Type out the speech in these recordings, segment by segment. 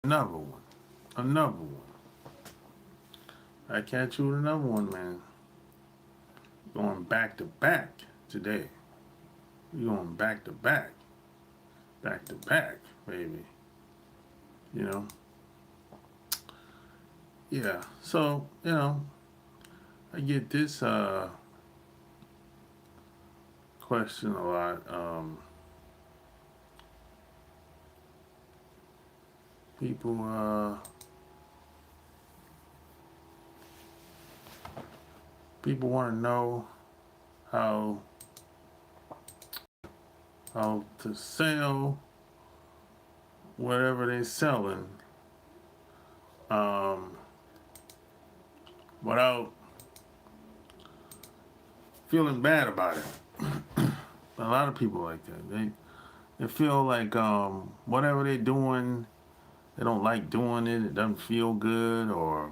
Another one. Another one. I catch you with another one, man. Going back to back today. We're going back to back. Back to back, baby. You know? Yeah. So, I get this question a lot. People people want to know how how to sell whatever they're selling um, without feeling bad about it. A lot of people like that. They feel like whatever they're doing, they don't like doing it. It doesn't feel good, or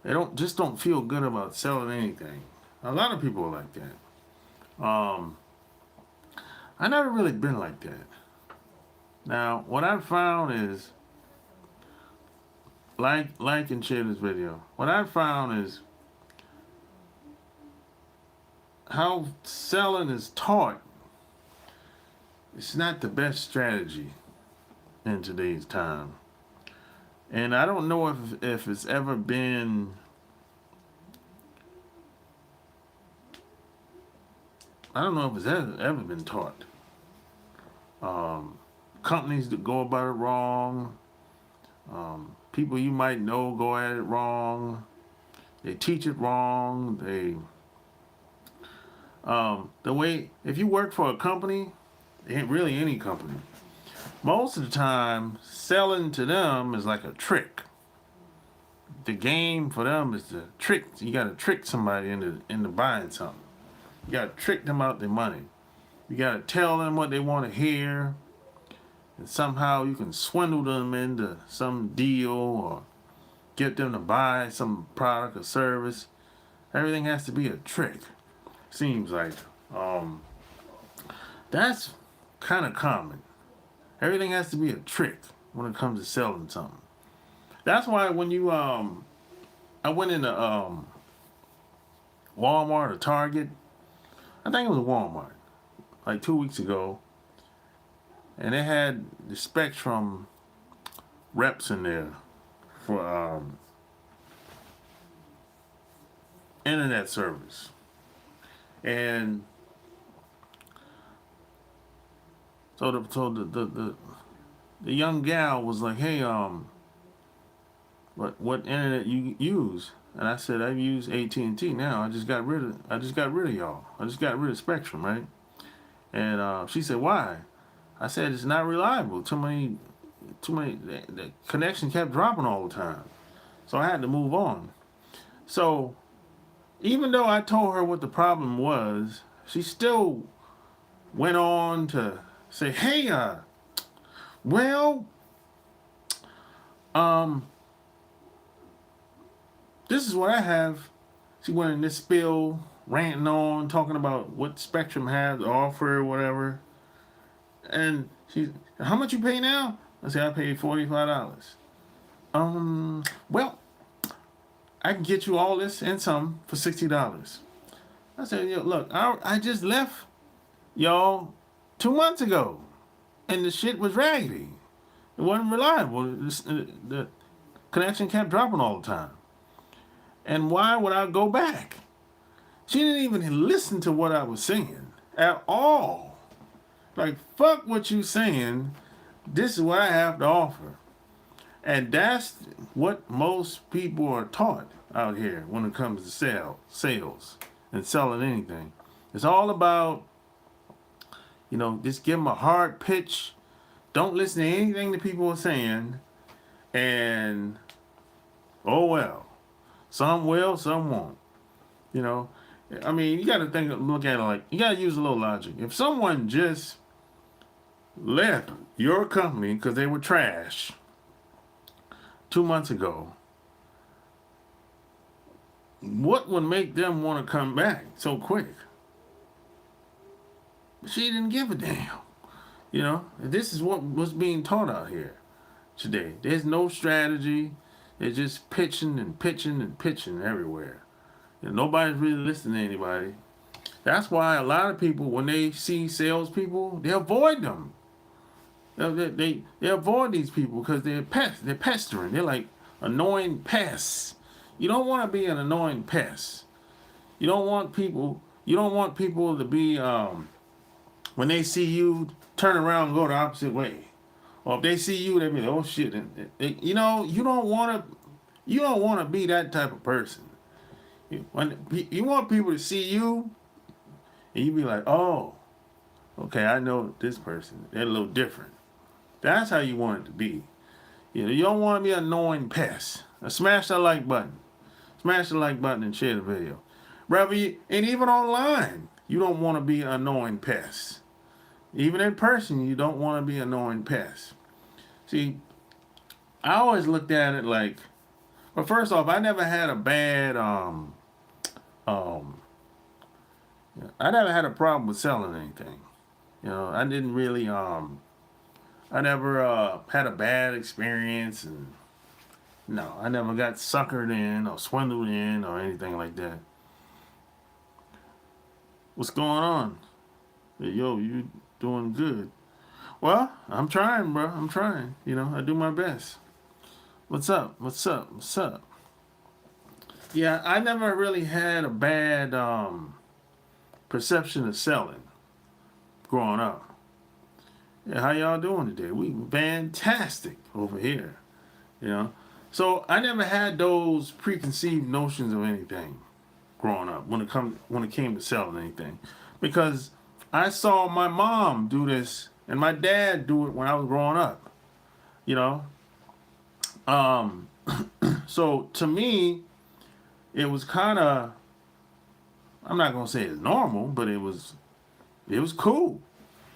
they don't feel good about selling anything. A lot of people are like that. I never really been like that. Now, what I found is, like and share this video. What I found is how selling is taught. It's not the best strategy in today's time, and I don't know if it's ever been. I don't know if it's ever been taught. Companies that go about it wrong. People you might know go at it wrong. They teach it wrong. The way, if you work for a company, really any company, most of the time selling to them is like a trick. The game for them is the trick. You got to trick somebody into buying something. You got to trick them out their money. You got to tell them what they want to hear, and somehow you can swindle them into some deal or get them to buy some product or service. Everything has to be a trick. Seems like that's kind of common. Everything has to be a trick when it comes to selling something. That's why when you I went into Walmart or Target. I think it was Walmart like 2 weeks ago, and they had the Spectrum reps in there for internet service. And so the young gal was like, "Hey, what internet you use?" And I said, "I use AT&T now. I just got rid of y'all. I just got rid of Spectrum, right?" And she said, "Why?" I said, "It's not reliable. Too many. The connection kept dropping all the time, so I had to move on." So even though I told her what the problem was, she still went on to say, "Hey, well, um, this is what I have." She went in this spiel, ranting on, talking about what Spectrum has to offer, or whatever. And "How much you pay now?" I said, "I paid $45. Well, I can get you all this and some for $60. I said, "Yo, look, I just left y'all 2 months ago, and the shit was raggedy. It wasn't reliable. The connection kept dropping all the time. And why would I go back?" She didn't even listen to what I was saying at all. Like, fuck what you saying. This is what I have to offer. And that's what most people are taught out here when it comes to sales and selling anything. It's all about, just give them a hard pitch. Don't listen to anything that people are saying. And, oh well. Some will, some won't. I mean, you got to look at it like, you got to use a little logic. If someone just left your company because they were trash 2 months ago, what would make them want to come back so quick? She didn't give a damn. This is what was being taught out here. today. There's no strategy. They're just pitching and pitching and pitching everywhere. Nobody's really listening to anybody. That's why a lot of people, when they see salespeople, they avoid them. They avoid these people because they're pestering. They're like annoying pests. You don't want to be an annoying pest. You don't want people. You don't want people to be when they see you turn around and go the opposite way, or if they see you, they be like, oh shit. You know, you don't want to. You don't want to be that type of person. When you want people to see you, and you be like, oh, okay, I know this person. They're a little different. That's how you want it to be. You don't want to be an annoying pest. Now smash that like button. Smash the like button and share the video. And even online, you don't want to be an annoying pest. Even in person, you don't want to be an annoying pest. See, I always looked at it like, well, first off, I never had a bad um, I never had a problem with selling anything. I didn't really I never had a bad experience, and no, I never got suckered in or swindled in or anything like that. What's going on? Yo, you doing good? Well, I'm trying, bro. I'm trying. I do my best. What's up? What's up? What's up? Yeah, I never really had a bad perception of selling growing up. Yeah, how y'all doing today? We fantastic over here. So I never had those preconceived notions of anything growing up when it came to selling anything, because I saw my mom do this and my dad do it when I was growing up. You know, um, so to me, it was kind of, I'm not gonna say it's normal, but it was cool.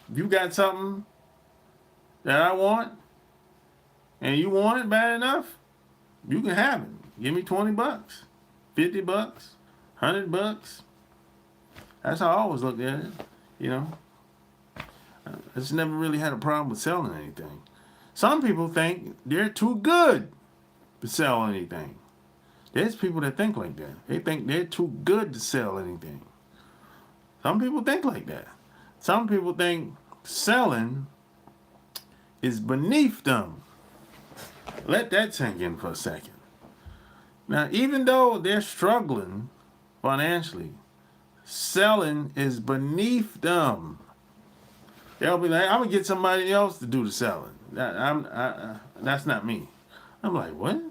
If you got something that I want and you want it bad enough, you can have it. Give me $20, $50, $100. That's how I always looked at it. You know, I just never really had a problem with selling anything. Some people think they're too good to sell anything. There's people that think like that. They think they're too good to sell anything. Some people think like that. Some people think selling is beneath them. Let that sink in for a second. Now, even though they're struggling financially, selling is beneath them. They'll be like, I'm gonna get somebody else to do the selling. That's not me. I'm like, what?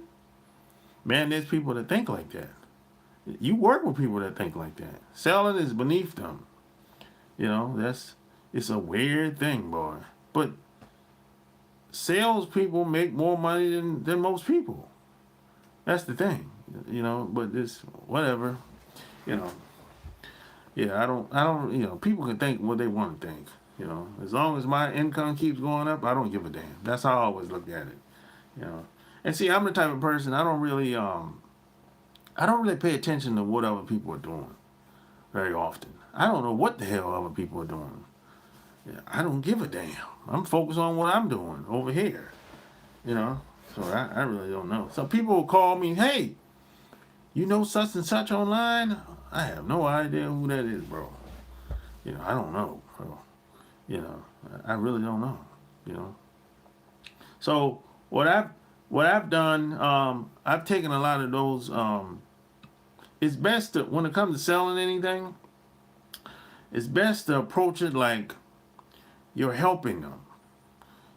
Man, there's people that think like that. You work with people that think like that. Selling is beneath them. It's a weird thing, boy. But salespeople make more money than most people. That's the thing. But it's whatever. You know. Yeah, I don't, people can think what they want to think. As long as my income keeps going up, I don't give a damn. That's how I always look at it. And see, I'm the type of person, I don't really pay attention to what other people are doing very often. I don't know what the hell other people are doing. Yeah, I don't give a damn. I'm focused on what I'm doing over here. So I really don't know. So people will call me, hey, you know such and such online? I have no idea who that is, bro. I don't know, bro. I really don't know. So what I've done, I've taken a lot of those. It's best to, when it comes to selling anything, it's best to approach it like you're helping them.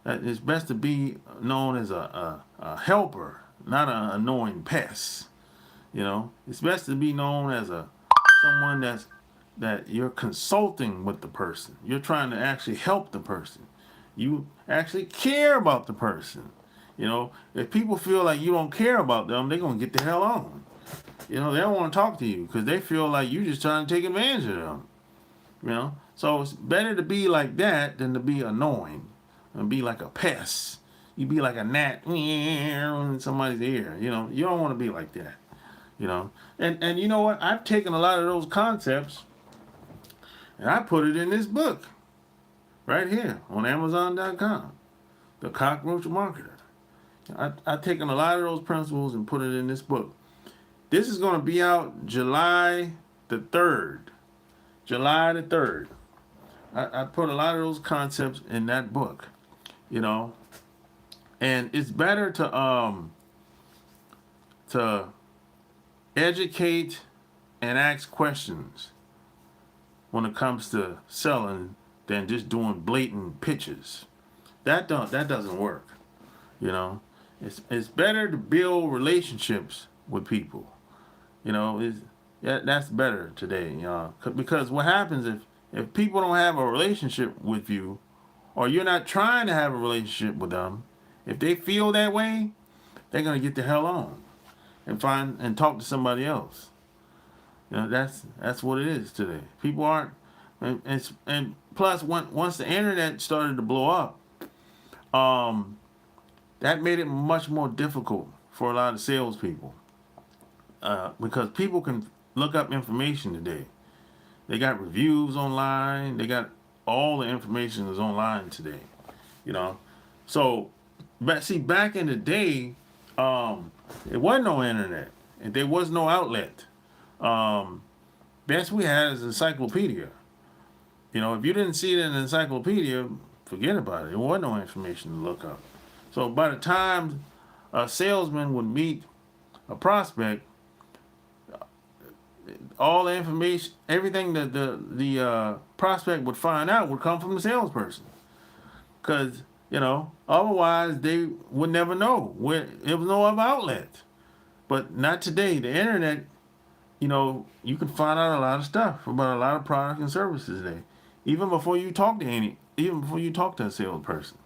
It's best to be known as a helper, not an annoying pest. It's best to be known as someone that you're consulting with the person. You're trying to actually help the person. You actually care about the person. If people feel like you don't care about them, they're gonna get the hell on. They don't want to talk to you because they feel like you're just trying to take advantage of them. So it's better to be like that than to be annoying and be like a pest. You be like a gnat in somebody's ear. You don't want to be like that. And you know what? I've taken a lot of those concepts and I put it in this book right here on Amazon.com, The Cockroach Marketer. I've taken a lot of those principles and put it in this book. This is going to be out July the 3rd. July the 3rd. I put a lot of those concepts in that book, you know. And it's better to educate and ask questions when it comes to selling than just doing blatant pitches. That doesn't work, you know. It's better to build relationships with people. You know, that's better today, you know, because what happens if people don't have a relationship with you, or you're not trying to have a relationship with them, if they feel that way, they're gonna get the hell on and find and talk to somebody else. You know, that's what it is today. People aren't, and plus once the internet started to blow up, that made it much more difficult for a lot of salespeople. Because people can look up information today. They got reviews online. They got all the information is online today. You know, so but see, back in the day, there was no internet and there was no outlet. Best we had is encyclopedia. You know, if you didn't see it in an encyclopedia, forget about it. There was no information to look up. So by the time a salesman would meet a prospect, all the information, everything that the prospect would find out would come from the salesperson. Because, you know, otherwise they would never know. There was no other outlet. But not today. The internet, you know, you can find out a lot of stuff about a lot of products and services today. Even before you talk to a salesperson.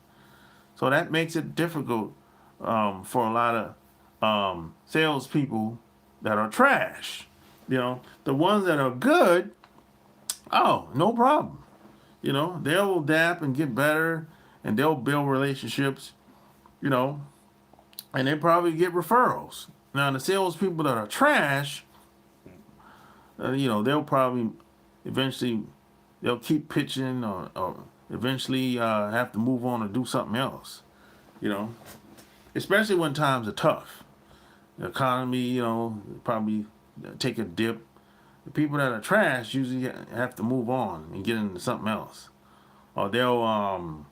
So that makes it difficult for a lot of salespeople that are trash. You know, the ones that are good, oh, no problem. You know, they'll adapt and get better, and they'll build relationships, you know, and they probably get referrals. Now, the salespeople that are trash, you know, they'll probably eventually, they'll keep pitching or eventually have to move on and do something else, you know, especially when times are tough. The economy, you know, probably take a dip. The people that are trash usually have to move on and get into something else, or they'll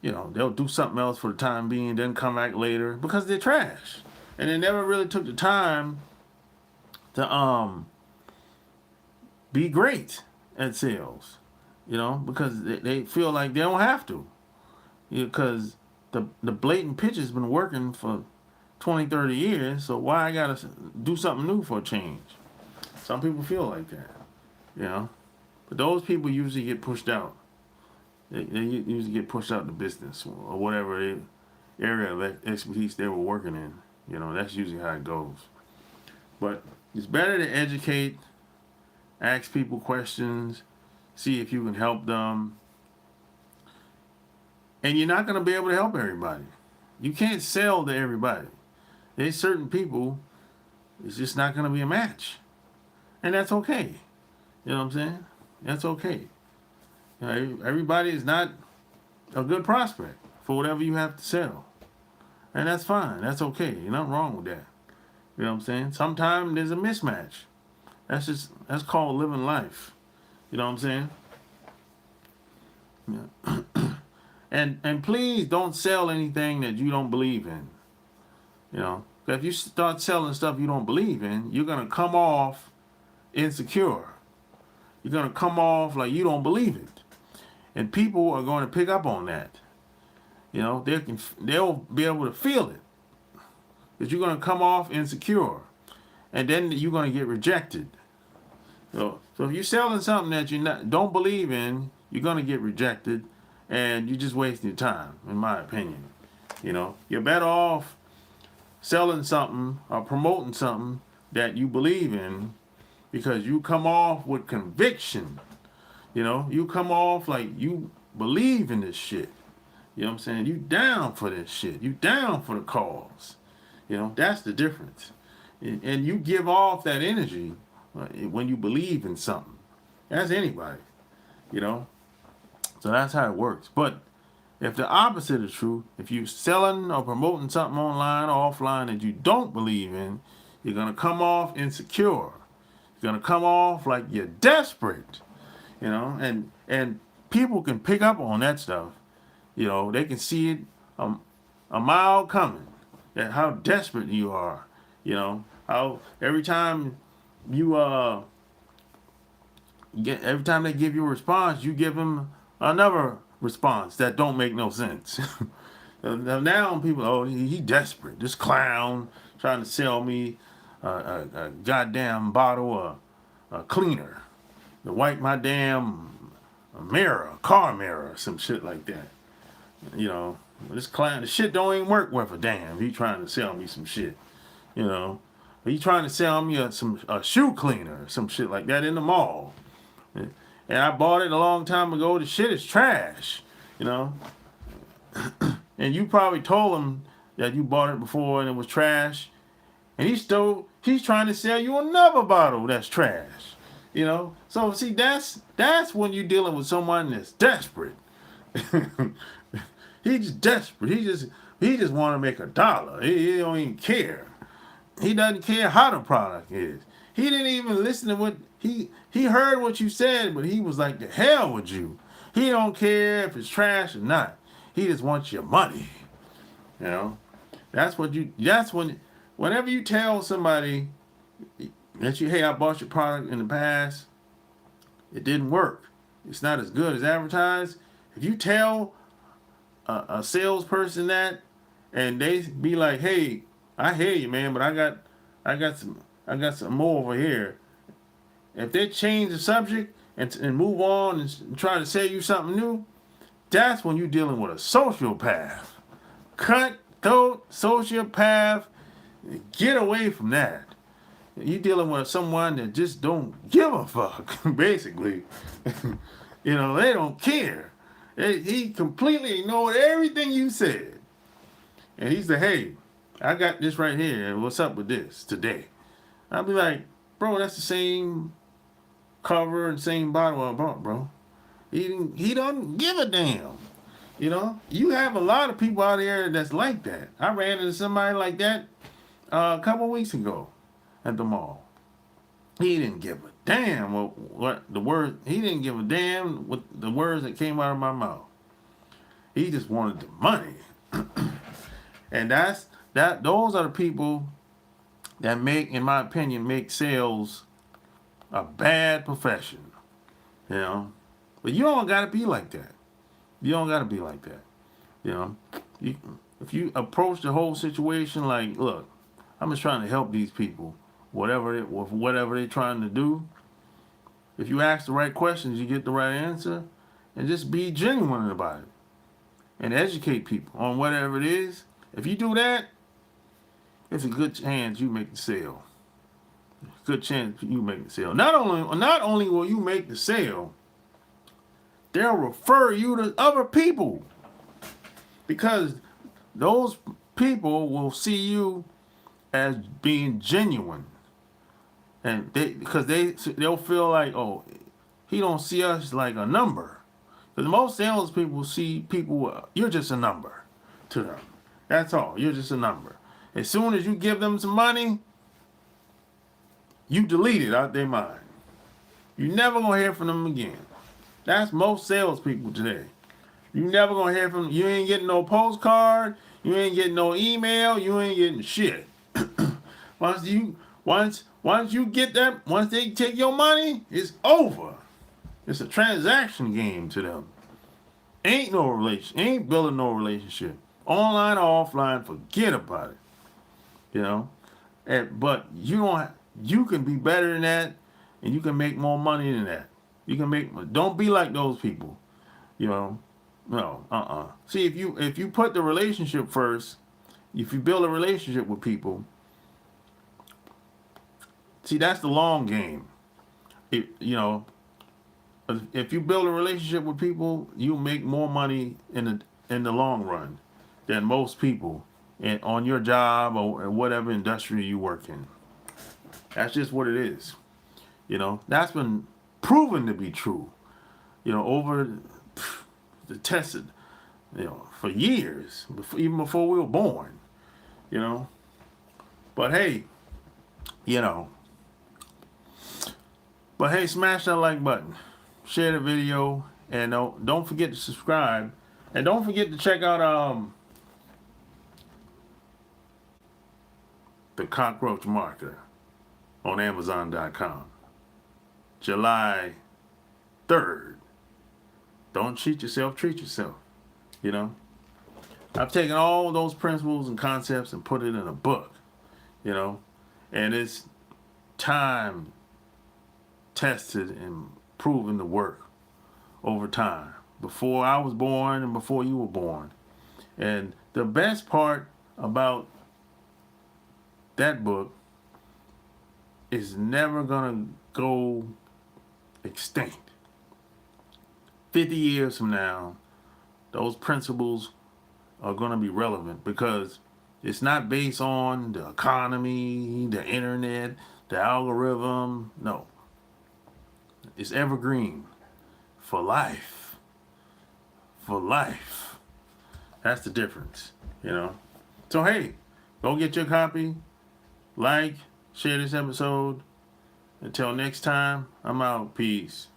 you know, they'll do something else for the time being, then come back later because they're trash, and they never really took the time to be great at sales, you know, because they feel like they don't have to, because the blatant pitch has been working for 20, 30 years, so why I gotta do something new for a change? Some people feel like that, you know. But those people usually get pushed out. They usually get pushed out of the business or whatever area of expertise they were working in. You know, that's usually how it goes. But it's better to educate, ask people questions, see if you can help them. And you're not going to be able to help everybody. You can't sell to everybody. There's certain people, it's just not going to be a match. And that's okay. You know what I'm saying? That's okay. You know, everybody is not a good prospect for whatever you have to sell. And that's fine. That's okay. There's nothing wrong with that. You know what I'm saying? Sometimes there's a mismatch. That's called living life. You know what I'm saying? Yeah. And please don't sell anything that you don't believe in. You know, if you start selling stuff you don't believe in, you're gonna come off insecure. You're gonna come off like you don't believe it, and people are going to pick up on that. You know, they'll be able to feel it, because you're gonna come off insecure, and then you're gonna get rejected. So if you're selling something that you don't believe in, you're gonna get rejected, and you're just wasting your time, in my opinion. You know, you're better off selling something or promoting something that you believe in, because you come off with conviction. You know, you come off like you believe in this shit. You know what I'm saying? You down for this shit. You down for the cause. You know, that's the difference. And you give off that energy when you believe in something. That's anybody, you know. So that's how it works. But If the opposite is true, if you're selling or promoting something online or offline that you don't believe in, you're gonna come off insecure. You're gonna come off like you're desperate, and people can pick up on that stuff. They can see it a mile coming. That how desperate you are. How every time you every time they give you a response, you give them another response that don't make no sense. Now people, oh, he desperate. This clown trying to sell me a goddamn bottle of cleaner to wipe my damn mirror, car mirror, some shit like that. This clown, the shit don't even work worth a damn. He trying to sell me some shit. He trying to sell me a shoe cleaner, some shit like that in the mall. And I bought it a long time ago. The shit is trash, And you probably told him that you bought it before and it was trash. And he's trying to sell you another bottle that's trash. So see, that's when you're dealing with someone that's desperate. He's just desperate. He just want to make $1. He don't even care. He doesn't care how the product is. He didn't even listen to what he heard what you said, but he was like, the hell with you. He don't care if it's trash or not. He just wants your money. That's when whenever you tell somebody that hey, I bought your product in the past, it didn't work. It's not as good as advertised. If you tell a salesperson that, and they be like, hey, I hear you, man, but I got some more over here. If they change the subject and move on and try to sell you something new, that's when you're dealing with a sociopath. Cutthroat sociopath. Get away from that. You're dealing with someone that just don't give a fuck, basically. They don't care. He completely ignored everything you said. And he said, hey, I got this right here, and what's up with this today? I'll be like, bro, that's the same cover and same bottle I bought, bro. He don't give a damn. You have a lot of people out here that's like that. I ran into somebody like that a couple weeks ago at the mall. He didn't give a damn what the word. He didn't give a damn what the words that came out of my mouth. He just wanted the money, and those are the people that in my opinion, make sales a bad profession. But you don't gotta be like that. You don't gotta be like that. If you approach the whole situation like, look, I'm just trying to help these people, whatever they're trying to do. If you ask the right questions, you get the right answer, and just be genuine about it, and educate people on whatever it is. If you do that, it's a good chance you make the sale. Good chance you make the sale. Not only will you make the sale, they'll refer you to other people, because those people will see you as being genuine, and they'll feel like, oh, he don't see us like a number. Because most salespeople see people, you're just a number to them. That's all. You're just a number. As soon as you give them some money, you delete it out their mind. You're never gonna hear from them again. That's most salespeople today. You never gonna hear from them. You ain't getting no postcard. You ain't getting no email. You ain't getting shit. Once you get that, once they take your money, it's over. It's a transaction game to them. Ain't building no relationship. Online or offline, forget about it. But you can be better than that, and you can make more money than that. Don't be like those people. No. See, if you put the relationship first, if you build a relationship with people, see, that's the long game. If you build a relationship with people, you make more money in the long run than most people on your job or whatever industry you work in. That's just what it is. That's been proven to be true. Over the tested. for years, even before we were born, you know. But hey, you know, but hey, smash that like button, share the video, and don't forget to subscribe, and don't forget to check out the Cockroach Marketer on Amazon.com, July 3rd. Don't cheat yourself, treat yourself. You know, I've taken all those principles and concepts and put it in a book. You know, and it's time tested and proven to work over time, before I was born and before you were born. And the best part about that book is never gonna go extinct. 50 years from now, those principles are gonna be relevant, because it's not based on the economy, the internet, the algorithm. No, it's evergreen for life. For life. That's the difference, you know. So hey, go get your copy, like, share this episode. Until next time, I'm out. Peace.